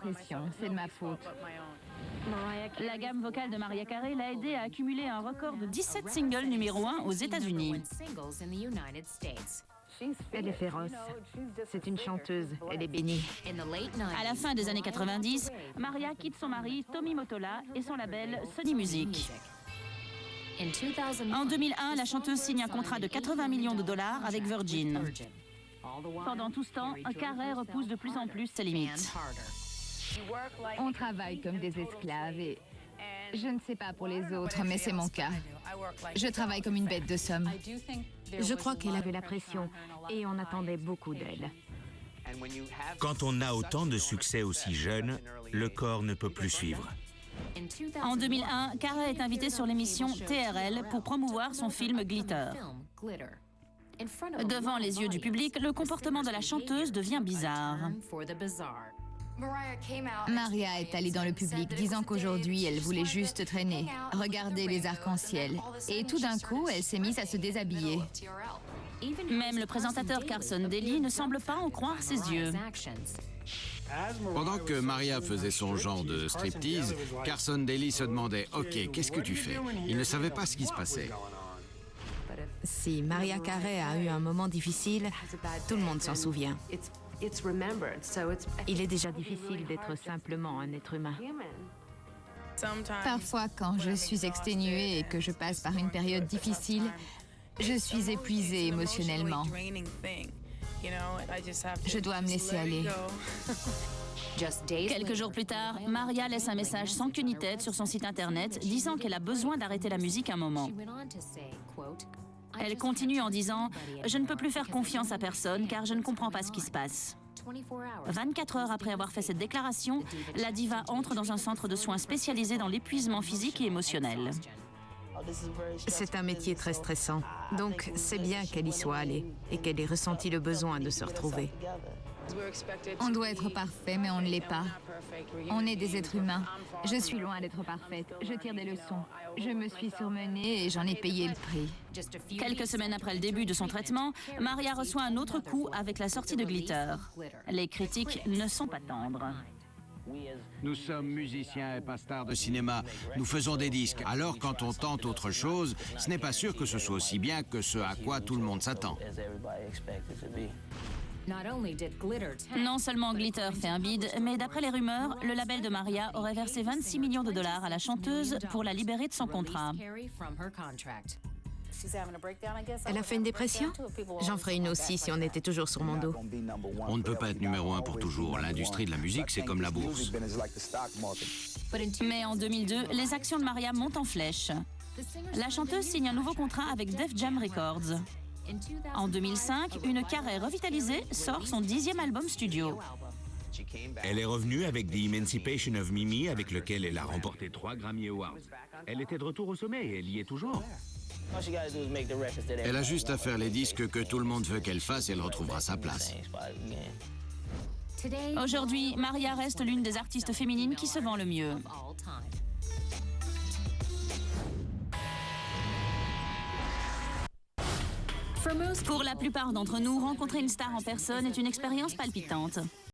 l'impression, c'est de ma faute. La gamme vocale de Mariah Carey l'a aidée à accumuler un record de 17 singles numéro 1 aux États-Unis. Elle est féroce. C'est une chanteuse. Elle est bénie. À la fin des années 90, Mariah quitte son mari Tommy Mottola et son label Sony Music. En 2001, la chanteuse signe un contrat de 80 millions de dollars avec Virgin. Pendant tout ce temps, Carey repousse de plus en plus ses limites. On travaille comme des esclaves et je ne sais pas pour les autres, mais c'est mon cas. Je travaille comme une bête de somme. Je crois qu'elle avait la pression et on attendait beaucoup d'elle. Quand on a autant de succès aussi jeune, le corps ne peut plus suivre. En 2001, Carey est invitée sur l'émission TRL pour promouvoir son film Glitter. Devant les yeux du public, le comportement de la chanteuse devient bizarre. Maria est allée dans le public disant qu'aujourd'hui, elle voulait juste traîner, regarder les arcs-en-ciel. Et tout d'un coup, elle s'est mise à se déshabiller. Même le présentateur Carson Daly ne semble pas en croire ses yeux. Pendant que Maria faisait son genre de striptease, Carson Daly se demandait « Ok, qu'est-ce que tu fais ?» Il ne savait pas ce qui se passait. Si Mariah Carey a eu un moment difficile, tout le monde s'en souvient. Il est déjà difficile d'être simplement un être humain. Parfois, quand je suis exténuée et que je passe par une période difficile, je suis épuisée émotionnellement. Je dois me laisser aller. Quelques jours plus tard, Maria laisse un message sans queue ni tête sur son site internet disant qu'elle a besoin d'arrêter la musique un moment. Elle continue en disant « Je ne peux plus faire confiance à personne car je ne comprends pas ce qui se passe ». 24 heures après avoir fait cette déclaration, la diva entre dans un centre de soins spécialisé dans l'épuisement physique et émotionnel. C'est un métier très stressant, donc c'est bien qu'elle y soit allée et qu'elle ait ressenti le besoin de se retrouver. On doit être parfait, mais on ne l'est pas. On est des êtres humains. Je suis loin d'être parfaite. Je tire des leçons. Je me suis surmenée et j'en ai payé le prix. Quelques semaines après le début de son traitement, Maria reçoit un autre coup avec la sortie de Glitter. Les critiques ne sont pas tendres. Nous sommes musiciens et pas stars de cinéma. Nous faisons des disques. Alors, quand on tente autre chose, ce n'est pas sûr que ce soit aussi bien que ce à quoi tout le monde s'attend. Non seulement Glitter fait un bide, mais d'après les rumeurs, le label de Maria aurait versé 26 millions de dollars à la chanteuse pour la libérer de son contrat. Elle a fait une dépression? J'en ferais une aussi si on était toujours sur mon dos. On ne peut pas être numéro un pour toujours. L'industrie de la musique, c'est comme la bourse. Mais en 2002, les actions de Maria montent en flèche. La chanteuse signe un nouveau contrat avec Def Jam Records. En 2005, une Carey revitalisée sort son 10e album studio. Elle est revenue avec The Emancipation of Mimi, avec lequel elle a remporté 3 Grammy Awards. Elle était de retour au sommet et elle y est toujours. Elle a juste à faire les disques que tout le monde veut qu'elle fasse et elle retrouvera sa place. Aujourd'hui, Maria reste l'une des artistes féminines qui se vend le mieux. Pour la plupart d'entre nous, rencontrer une star en personne est une expérience palpitante.